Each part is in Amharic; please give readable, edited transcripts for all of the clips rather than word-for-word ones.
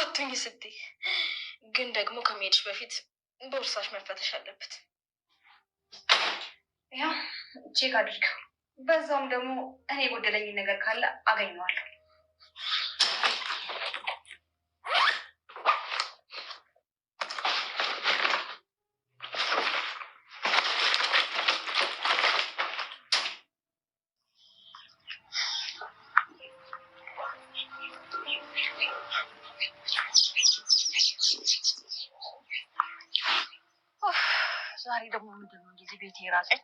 አትኝ ስትይ ግን ደግሞ ከመሄድሽ በፊት ቦርሳሽ መፈተሽ አለበት። ያ ቼክ አድርገው። በዛውም ደግሞ እኔ ጎደለኝ ነገር ካለ አገኘዋለሁ። ዛሬ ደግሞ ምንድነው እንደዚህ ቤት ይራቀኝ?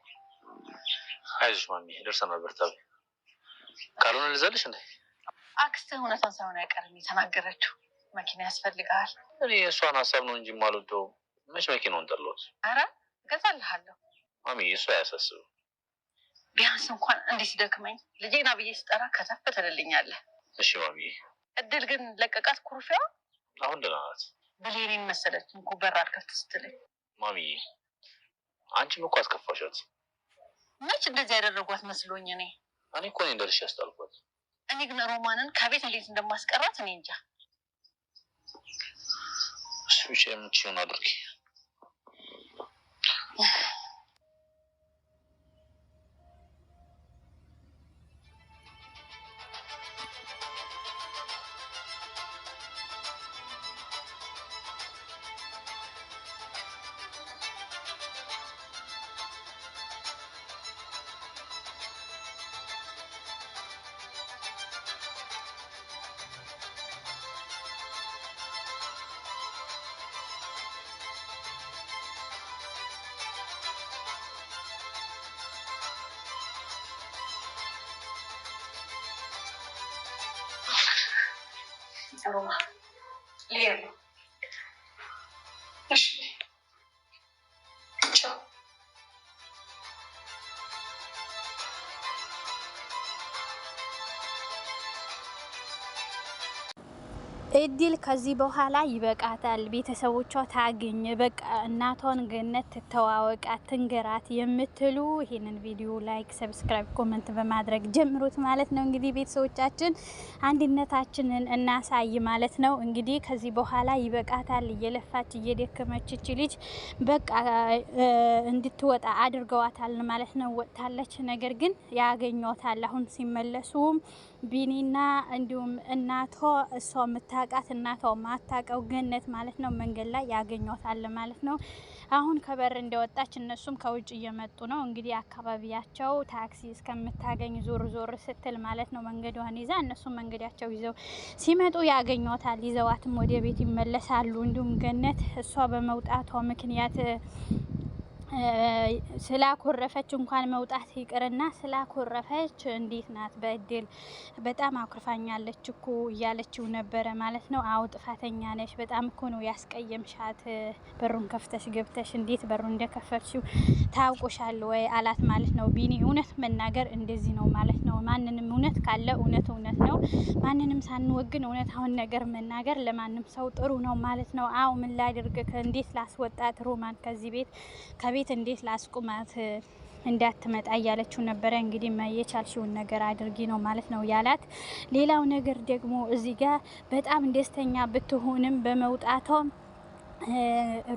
አይዞሽ ማሚ ደርሰናል። በርታቢ ካልሆነ ልዘልሽ እንዴ? አክስት እውነታን ሳይሆን አይቀርም የተናገረችው። መኪና ያስፈልጋል። እኔ እሷን ሀሳብ ነው እንጂ የማልወደው መች መኪናውን ጠላሁት። ኧረ እገዛልሃለሁ ማሚ፣ እሱ አያሳስብም። ቢያንስ እንኳን እንዲህ ሲደክመኝ ልጄና ብዬ ስጠራ ከተፍ ትልልኛለህ። እሺ ማሚ። እድል ግን ለቀቃት ኩርፊያ። አሁን ደህና ናት። ብሌኔን መሰለች እንኩ በር አልከፍት ስትለኝ። ማሚ አንቺም እኮ አስከፋሻት። መች እንደዚህ ያደረጓት መስሎኝ እኔ እኮ ነኝ እንደልሽ ያስጣልኳት። እኔ ግን ሮማንን ከቤት እንዴት እንደማስቀራት እኔ እንጃ። እሱ ብቻ የምትችይውን አድርጊ። ሮማ ልሄድ ነው። እሺ ቻው። እድል ከዚህ በኋላ ይበቃታል። ቤተሰቦቿ ታገኝ፣ በቃ እናቷን ገነት ትተዋወቃት፣ ትንገራት የምትሉ ይሄንን ቪዲዮ ላይክ፣ ሰብስክራይብ፣ ኮሜንት በማድረግ ጀምሩት ማለት ነው። እንግዲህ ቤተሰቦቻችን አንድነታችንን እናሳይ ማለት ነው። እንግዲህ ከዚህ በኋላ ይበቃታል። እየለፋች እየደከመች እቺ ልጅ በቃ እንድትወጣ አድርገዋታል ማለት ነው። ወጥታለች። ነገር ግን ያገኟታል። አሁን ሲመለሱ ቢኒና እንዲሁም እናቷ እሷ ምታቃት እናቷ ማታቀው ገነት ማለት ነው መንገድ ላይ ያገኟታል ማለት ነው። አሁን ከበር እንደወጣች እነሱም ከውጭ እየመጡ ነው። እንግዲህ አካባቢያቸው ታክሲ እስከምታገኝ ዞር ዞር ስትል ማለት ነው መንገዷን ይዛ እነሱም መንገዳቸው ይዘው ሲመጡ ያገኟታል። ይዘዋትም ወደ ቤት ይመለሳሉ። እንዲሁም ገነት እሷ በመውጣቷ ምክንያት ስላኮረፈች እንኳን መውጣት ይቅርና ስላኮረፈች እንዴት ናት በእድል በጣም አኩርፋኛለች እኮ እያለችው ነበረ ማለት ነው። አው ጥፋተኛ ነሽ፣ በጣም እኮ ነው ያስቀየምሻት። በሩን ከፍተሽ ገብተሽ እንዴት በሩን እንደከፈትሽው ታውቆሻል ወይ አላት ማለት ነው። ቢኒ እውነት መናገር እንደዚህ ነው ማለት ነው። ማንንም እውነት ካለ እውነት ነው። ማንንም ሳንወግን እውነታውን ነገር መናገር ለማንም ሰው ጥሩ ነው ማለት ነው። አው ምን ላድርግ፣ እንዴት ላስወጣት ሮማን ከዚህ ቤት ቤት እንዴት ላስቁማት እንዳትመጣ እያለችው ነበረ። እንግዲህ የቻልሽውን ነገር አድርጊ ነው ማለት ነው ያላት። ሌላው ነገር ደግሞ እዚህ ጋር በጣም ደስተኛ ብትሆንም በመውጣቷ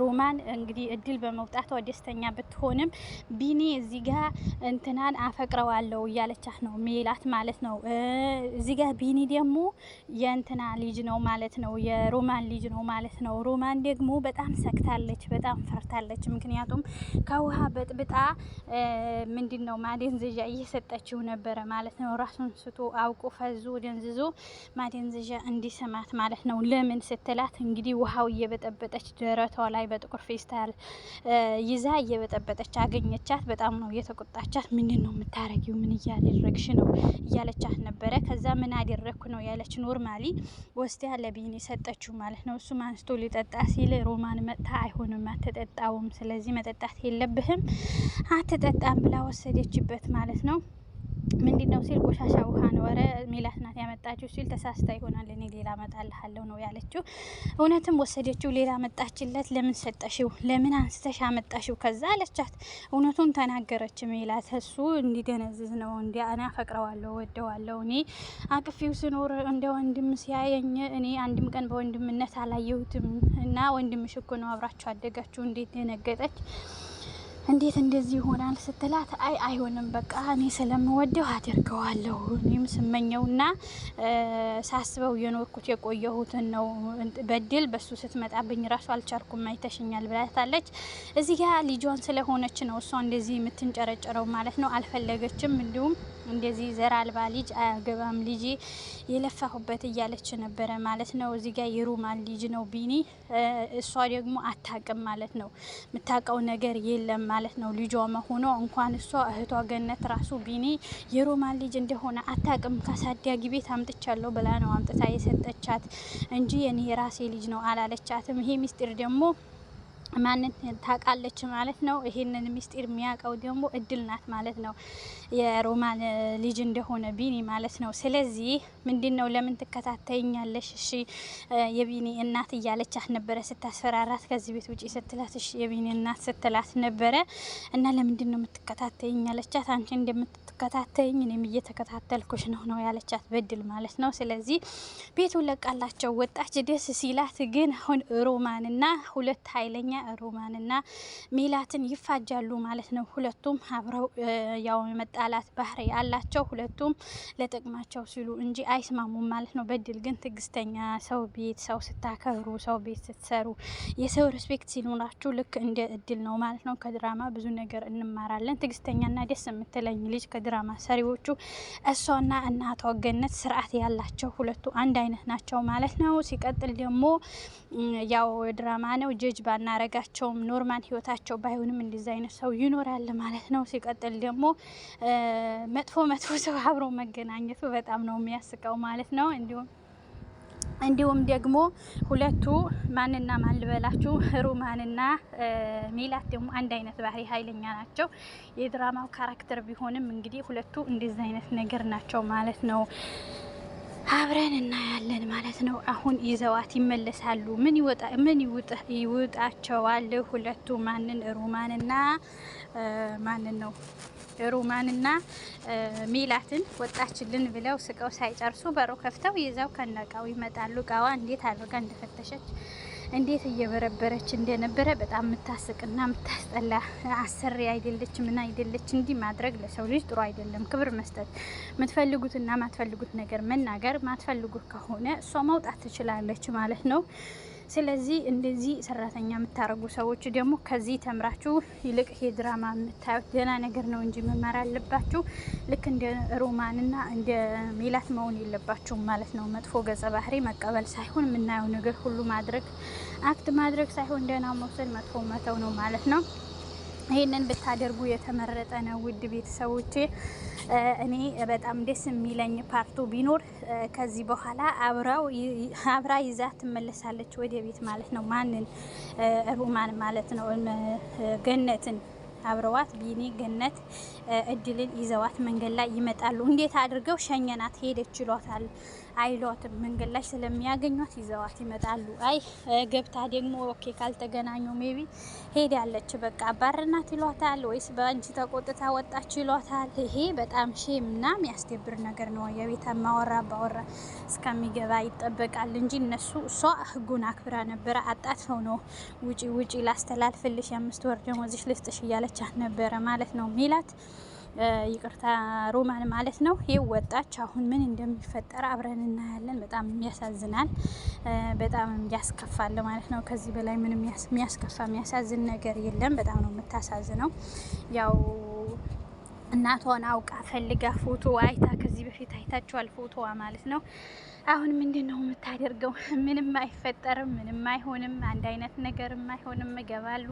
ሮማን እንግዲህ እድል በመውጣቷ ደስተኛ ብትሆንም ቢኒ እዚህ ጋር እንትናን አፈቅረዋለሁ እያለቻት ነው ሜላት ማለት ነው። እዚህ ጋር ቢኒ ደግሞ የእንትና ልጅ ነው ማለት ነው፣ የሮማን ልጅ ነው ማለት ነው። ሮማን ደግሞ በጣም ሰክታለች፣ በጣም ፈርታለች። ምክንያቱም ከውሃ በጥብጣ ምንድነው ማደንዘዣ እየሰጠችው ነበረ ማለት ነው። ራሱን ስቶ አውቆ ፈዞ ደንዝዞ ማደንዘዣ እንዲሰማት ማለት ነው። ለምን ስትላት እንግዲህ ውሃው እየበጠበጠች ደረቷ ላይ በጥቁር ፌስታል ይዛ እየበጠበጠች አገኘቻት። በጣም ነው የተቆጣቻት። ምንድነው የምታረጊው? ምን እያደረግሽ ነው እያለቻት ነበረ። ከዛ ምን አደረግኩ ነው ያለች። ኖርማሊ ወስዳ ለቢኒ ሰጠችው ማለት ነው። እሱ አንስቶ ሊጠጣ ሲል ሮማን መጣ። አይሆንም አትጠጣውም፣ ስለዚህ መጠጣት የለብህም አትጠጣም ብላ ወሰደችበት ማለት ነው። ምንድነው ሲል ቆሻሻ ውሃ ነው፣ ኧረ ሜላት ናት ያመጣችው ሲል ተሳስታ ይሆናል እኔ ሌላ አመጣልሃለሁ ነው ያለችው። እውነትም ወሰደችው፣ ሌላ መጣችለት። ለምን ሰጠሽው? ለምን አንስተሽ አመጣሽው? ከዛ አለቻት። እውነቱን ተናገረች ሜላት። እሱ እንዲደነዝዝ ነው እንዲ እኔ አፈቅረዋለሁ፣ ወደዋለሁ። እኔ አቅፊው ስኖር እንደ ወንድም ሲያየኝ እኔ አንድም ቀን በወንድምነት አላየሁትም እና ወንድምሽ እኮ ነው አብራችሁ አደጋችሁ። እንዴት ደነገጠች። እንዴት እንደዚህ ይሆናል ስትላት፣ አይሆንም በቃ እኔ ስለምወደው አድርገዋለሁ። እኔም ስመኘውና ሳስበው የኖርኩት የቆየሁትን ነው። በድል በሱ ስትመጣብኝ ራሱ አልቻልኩም፣ አይተሽኛል ብላታለች። እዚህ ጋር ልጇን ስለሆነች ነው እሷ እንደዚህ የምትንጨረጨረው ማለት ነው። አልፈለገችም። እንዲሁም እንደዚህ ዘር አልባ ልጅ አያገባም ልጅ የለፋሁበት እያለች ነበረ ማለት ነው። እዚህ ጋር የሮማን ልጅ ነው ቢኒ። እሷ ደግሞ አታቅም ማለት ነው። የምታውቀው ነገር የለም ማለት ነው። ልጇ መሆኗ እንኳን እሷ እህቷ ገነት ራሱ ቢኒ የሮማን ልጅ እንደሆነ አታቅም። ካሳዳጊ ቤት አምጥቻለሁ ብላ ነው አምጥታ የሰጠቻት እንጂ የኔ የራሴ ልጅ ነው አላለቻትም። ይሄ ሚስጥር ደግሞ ማንን ታውቃለች ማለት ነው። ይሄንን ሚስጥር የሚያውቀው ደግሞ እድል ናት ማለት ነው። የሮማን ልጅ እንደሆነ ቢኒ ማለት ነው። ስለዚህ ምንድነው ለምን ትከታተይኛለሽ? እሺ የቢኒ እናት እያለቻት ነበረ ስታስፈራራት፣ ከዚህ ቤት ውጪ ስትላት እሺ የቢኒ እናት ስትላት ነበረ። እና ለምንድነው የምትከታተይኝ ያለቻት። አንቺ እንደምትከታተይኝ እኔም እየተከታተልኩሽ ነው ያለቻት በድል ማለት ነው። ስለዚህ ቤቱን ለቃላቸው ወጣች። ደስ ሲላት ግን አሁን ሮማንና ሁለት ኃይለኛ ሮማንና ሜላትን ይፋጃሉ ማለት ነው። ሁለቱም አብረው ያው መጣላት ባህሪ ያላቸው ሁለቱም ለጥቅማቸው ሲሉ እንጂ አይስማሙም ማለት ነው። በድል ግን ትግስተኛ፣ ሰው ቤት ሰው ስታከብሩ፣ ሰው ቤት ስትሰሩ የሰው ሪስፔክት ሲኖራችሁ ልክ እንደ እድል ነው ማለት ነው። ከድራማ ብዙ ነገር እንማራለን። ትግስተኛና ደስ የምትለኝ ልጅ ከድራማ ሰሪዎቹ እሷና እናቷ ገነት ስርዓት ያላቸው ሁለቱ አንድ አይነት ናቸው ማለት ነው። ሲቀጥል ደግሞ ያው ድራማ ነው ጀጅ ባናረጋቸውም ኖርማል ህይወታቸው ባይሆንም እንደዚህ አይነት ሰው ይኖራል ማለት ነው። ሲቀጥል ደግሞ መጥፎ ሰው አብሮ መገናኘቱ በጣም ነው የሚያስቀው ማለት ነው። እንዲሁም ደግሞ ሁለቱ ማንና ማን ልበላችሁ፣ ሮማንና ሜላት ደግሞ አንድ አይነት ባህሪ ኃይለኛ ናቸው። የድራማው ካራክተር ቢሆንም እንግዲህ ሁለቱ እንደዚህ አይነት ነገር ናቸው ማለት ነው። አብረን እናያለን ማለት ነው። አሁን ይዘዋት ይመለሳሉ። ምን ይውጣቸዋል ሁለቱ ማንን? ሮማንና ሜላትን ወጣችልን ብለው ስቀው ሳይጨርሱ በሩ ከፍተው ይዘው ከነቃው ይመጣሉ። ቃዋ እንዴት አድርጋ እንደፈተሸች እንዴት እየበረበረች እንደነበረ በጣም የምታስቅና የምታስጠላ አሰሪ አይደለች፣ ምን አይደለች። እንዲህ ማድረግ ለሰው ልጅ ጥሩ አይደለም። ክብር መስጠት፣ የምትፈልጉትና ማትፈልጉት ነገር መናገር፣ ማትፈልጉት ከሆነ እሷ መውጣት ትችላለች ማለት ነው። ስለዚህ እንደዚህ ሰራተኛ የምታረጉ ሰዎች ደግሞ ከዚህ ተምራችሁ ይልቅ ይሄ ድራማ የምታዩት ደህና ነገር ነው እንጂ መማር አለባችሁ። ልክ እንደ ሮማንና እንደ ሜላት መሆን የለባችሁም ማለት ነው። መጥፎ ገጸ ባህሪ መቀበል ሳይሆን የምናየው ነገር ሁሉ ማድረግ አክት ማድረግ ሳይሆን ደህና መውሰድ፣ መጥፎ መተው ነው ማለት ነው። ይሄንን ብታደርጉ የተመረጠ ነው። ውድ ቤተሰቦቼ እኔ በጣም ደስ የሚለኝ ፓርቱ ቢኖር ከዚህ በኋላ አብራ ይዛ ትመለሳለች ወደ ቤት ማለት ነው። ማንን? ሮማን ማለት ነው። ገነትን አብረዋት ቢኒ ገነት እድልን ይዘዋት መንገድ ላይ ይመጣሉ። እንዴት አድርገው ሸኘናት ሄደች ይሏታል አይሏትም። መንገድ ላይ ስለሚያገኟት ይዘዋት ይመጣሉ። አይ ገብታ ደግሞ ኦኬ ካልተገናኙ ሜቢ ሄዳለች በቃ አባረናት ይሏታል፣ ወይስ በአንቺ ተቆጥታ ወጣች ይሏታል። ይሄ በጣም ሼምና የሚያስደብር ነገር ነው። የቤት ማወራ ባወራ እስከሚገባ ይጠበቃል እንጂ እሷ ህጉን አክብራ ነበረ። አጣጥፈው ነው ውጪ ላስተላልፍልሽ 5 ወር ደሞዝሽ ልስጥሽ እያለቻት ነበረ ማለት ነው ሜላት ይቅርታ ሮማን ማለት ነው። ይሄ ወጣች። አሁን ምን እንደሚፈጠር አብረን እናያለን። በጣም ያሳዝናል፣ በጣም ያስከፋል ማለት ነው። ከዚህ በላይ ምንም የሚያስከፋ የሚያሳዝን ነገር የለም። በጣም ነው የምታሳዝነው። ያው እናቷን አውቃ ፈልጋ ፎቶ አይታ ከዚህ በፊት አይታችኋል ፎቶዋ ማለት ነው። አሁን ምንድነው የምታደርገው? ምንም አይፈጠርም፣ ምንም አይሆንም፣ አንድ አይነት ነገርም አይሆንም። ይገባሉ።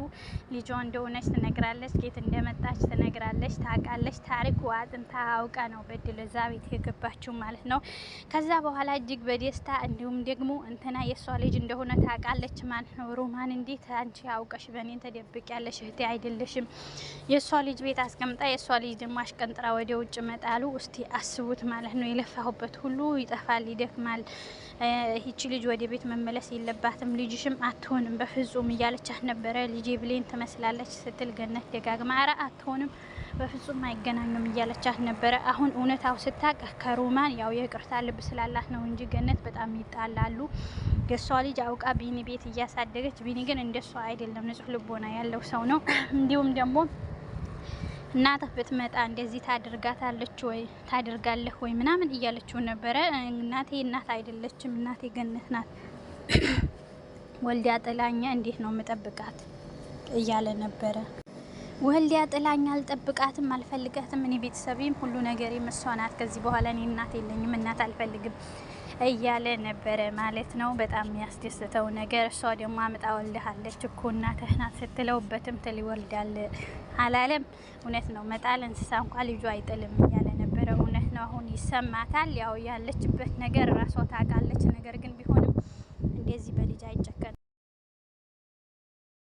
ልጇ እንደሆነች ትነግራለች፣ ጌት እንደመጣች ትነግራለች፣ ታውቃለች። ታሪኩ አጥንታ አውቃ ነው በድል እዛ ቤት የገባችው ማለት ነው። ከዛ በኋላ እጅግ በደስታ እንዲሁም ደግሞ እንትና የሷ ልጅ እንደሆነ ታውቃለች ማለት ነው። ሮማን እንዴት አንቺ አውቀሽ በእኔ ተደብቂያለሽ? እህቴ አይደለሽም። የሷ ልጅ ቤት አስቀምጣ የሷ ልጅ ደግሞ አሽቀንጥራ ወደ ውጭ መጣሉ። እስቲ አስቡት ማለት ነው። የለፋሁበት ሁሉ ይጠፋል፣ ይደክማል። ይቺ ልጅ ወደ ቤት መመለስ የለባትም፣ ልጅሽም አትሆንም በፍጹም እያለቻት ነበረ። ልጄ ብሌን ትመስላለች ስትል ገነት ደጋግማ ኧረ አትሆንም በፍጹም አይገናኙም እያለቻት ነበረ። አሁን እውነታው ስታቅ ከሮማን ያው የይቅርታ ልብ ስላላት ነው እንጂ ገነት በጣም ይጣላሉ። የሷ ልጅ አውቃ ቢኒ ቤት እያሳደገች፣ ቢኒ ግን እንደሷ አይደለም፣ ንጹህ ልቦና ያለው ሰው ነው። እንዲሁም ደግሞ እናትህ ብትመጣ እንደዚህ ታደርጋታለች ወይ ታደርጋለህ ወይ ምናምን እያለችው ነበረ። እናቴ እናት አይደለችም፣ እናቴ ገነት ናት። ወልዲያ ጥላኛ እንዴት ነው የምጠብቃት እያለ ነበረ። ወልዲያ ጥላኛ አልጠብቃትም፣ አልፈልጋትም። እኔ ቤተሰቤም ሁሉ ነገር እሷ ናት። ከዚህ በኋላ እኔ እናት የለኝም፣ እናት አልፈልግም እያለ ነበረ ማለት ነው። በጣም ያስደስተው ነገር እሷ ደግሞ አምጣ ወልዳለች እኮ እናትህ ናት ስትለውበትም ትል ይወልዳል አላለም። እውነት ነው። መጣል እንስሳ እንኳን ልጁ አይጥልም እያለ ነበረ። እውነት ነው። አሁን ይሰማታል። ያው ያለችበት ነገር ራሷ ታውቃለች። ነገር ግን ቢሆንም እንደዚህ በልጅ አይጨከንም።